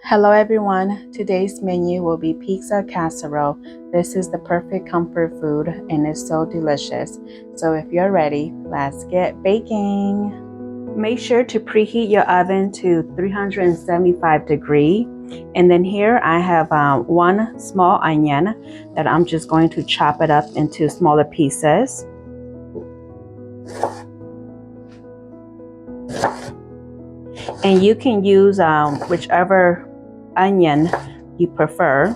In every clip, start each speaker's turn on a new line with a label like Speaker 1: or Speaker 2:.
Speaker 1: Hello everyone, today's menu will be pizza casserole. This is the perfect comfort food and it's so delicious. So if you're ready, let's get baking. Make sure to preheat your oven to 375 degrees. And then here I have one small onion that I'm just going to chop it up into smaller pieces. And you can use whichever onion you prefer.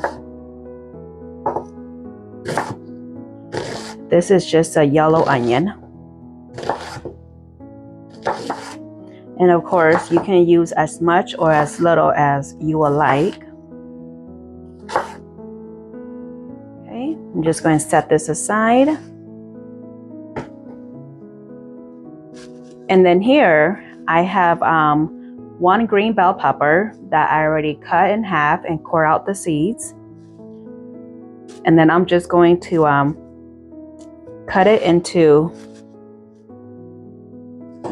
Speaker 1: This is just a yellow onion. And of course, you can use as much or as little as you would like. Okay, I'm just going to set this aside. And then here I have one green bell pepper that I already cut in half and core out the seeds. And then I'm just going to cut it into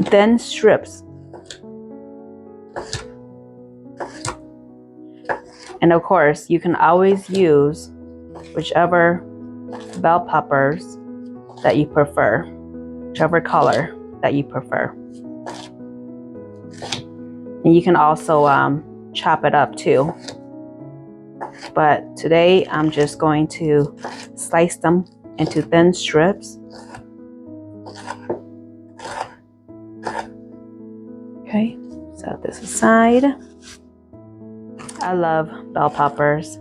Speaker 1: thin strips. And of course, you can always use whichever bell peppers that you prefer, whichever color that you prefer. And you can also chop it up too. But today I'm just going to slice them into thin strips. Okay, set this aside. I love bell peppers.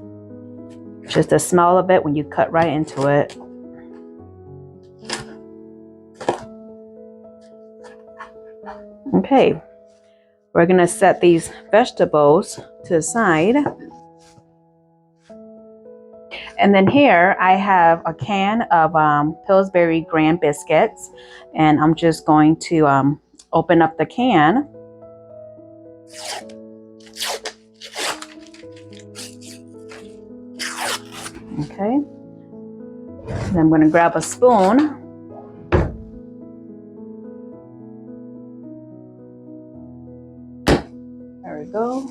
Speaker 1: Just the smell of it when you cut right into it. Okay, we're gonna set these vegetables to the side. And then here I have a can of Pillsbury Grand biscuits, and I'm just going to open up the can. Okay, then I'm going to grab a spoon. There we go.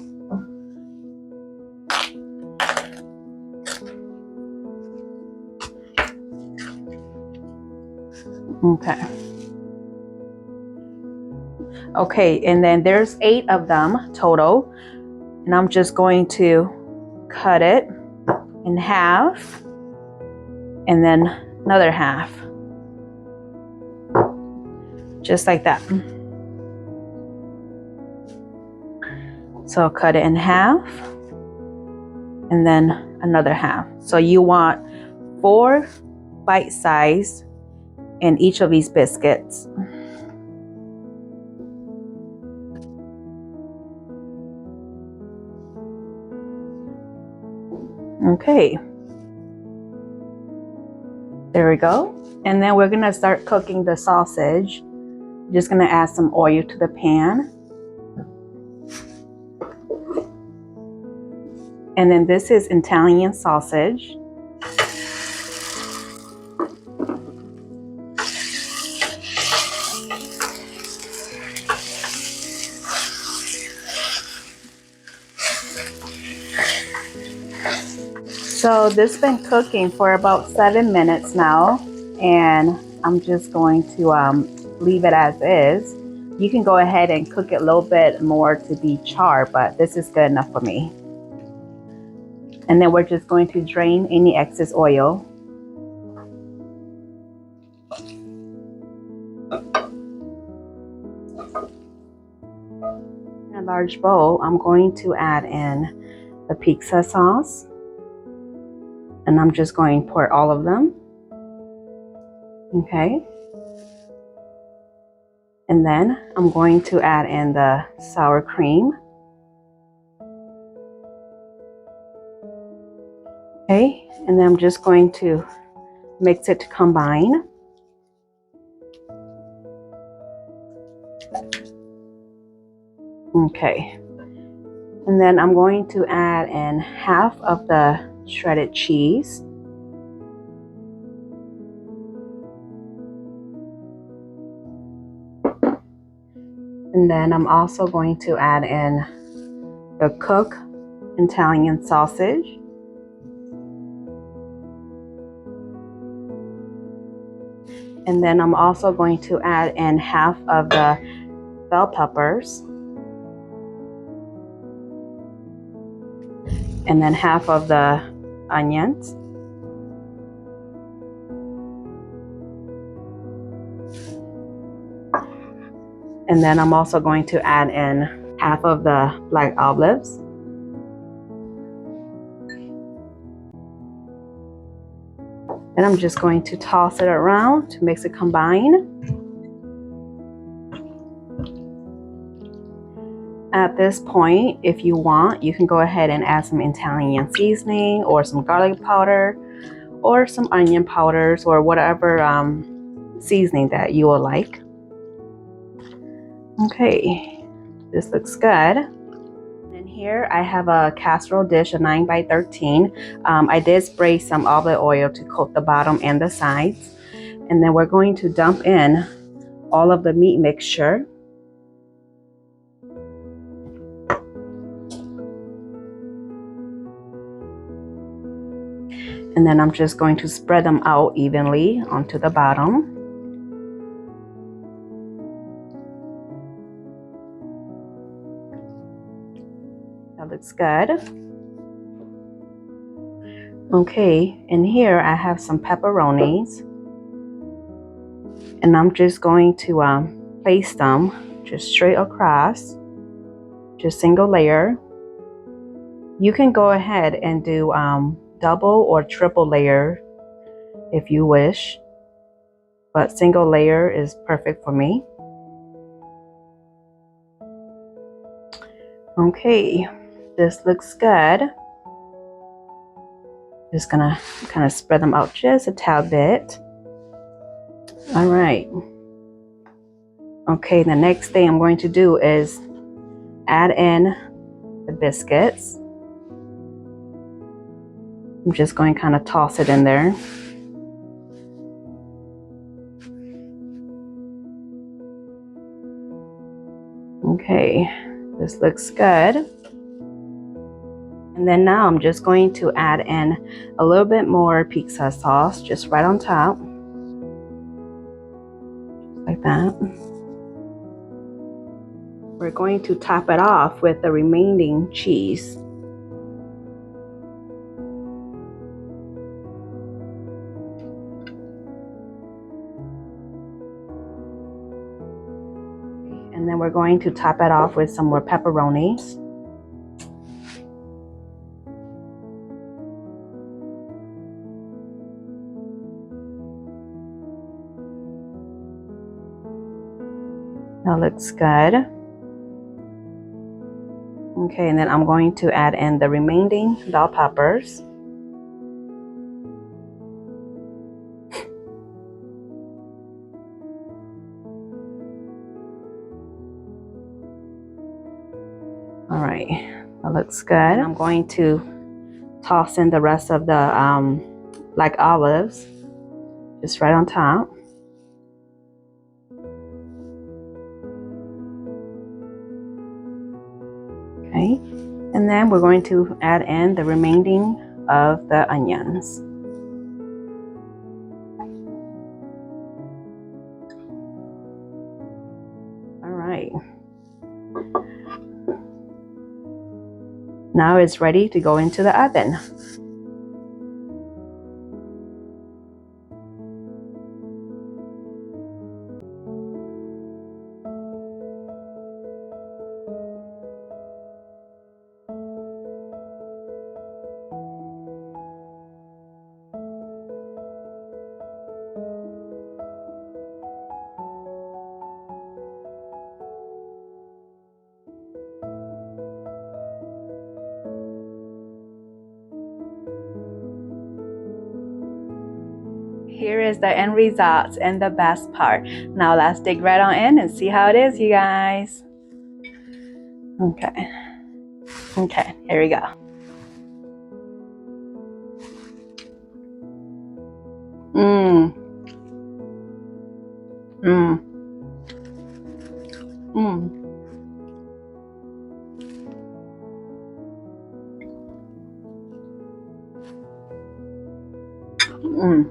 Speaker 1: Okay, and then there's 8 of them total, and I'm just going to cut it in half and then another half, just like that. So I'll cut it in half and then another half. So you want 4 bite size in each of these biscuits. Okay, there we go. And then we're gonna start cooking the sausage. Just gonna add some oil to the pan. And then this is Italian sausage. So this has been cooking for about 7 minutes now, and I'm just going to leave it as is. You can go ahead and cook it a little bit more to be charred, but this is good enough for me. And then we're just going to drain any excess oil. In a large bowl, I'm going to add in the pizza sauce. And I'm just going to pour all of them. Okay. And then I'm going to add in the sour cream. Okay, and then I'm just going to mix it to combine. Okay, and then I'm going to add in half of the shredded cheese. And then I'm also going to add in the cooked Italian sausage. And then I'm also going to add in half of the bell peppers. And then half of the onions. And then I'm also going to add in half of the black olives. And I'm just going to toss it around to mix it combine. At this point, if you want, you can go ahead and add some Italian seasoning or some garlic powder or some onion powders or whatever seasoning that you will like. Okay, this looks good. And here I have a casserole dish, a 9 by 13. I did spray some olive oil to coat the bottom and the sides. And then we're going to dump in all of the meat mixture. And then I'm just going to spread them out evenly onto the bottom. That looks good. Okay, and here I have some pepperonis. And I'm just going to place them just straight across, just single layer. You can go ahead and do double or triple layer if you wish, but single layer is perfect for me. Okay, this looks good. Just gonna kind of spread them out just a tad bit. All right. Okay, the next thing I'm going to do is add in the biscuits. I'm just going to kind of toss it in there. Okay, this looks good. And then now I'm just going to add in a little bit more pizza sauce, just right on top. Like that. We're going to top it off with the remaining cheese. And then we're going to top it off with some more pepperonis. That looks good. Okay, and then I'm going to add in the remaining bell peppers. All right, that looks good. And I'm going to toss in the rest of the black olives, just right on top. Okay, and then we're going to add in the remaining of the onions. All right. Now it's ready to go into the oven. Here is the end results and the best part. Now let's dig right on in and see how it is, you guys. Okay, here we go. Mmm. Mm.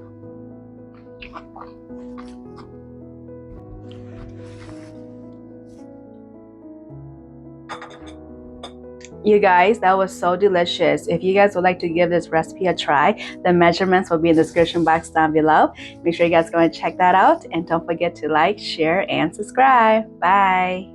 Speaker 1: You guys, that was so delicious. If you guys would like to give this recipe a try, the measurements will be in the description box down below. Make sure you guys go and check that out. And don't forget to like, share, and subscribe. Bye.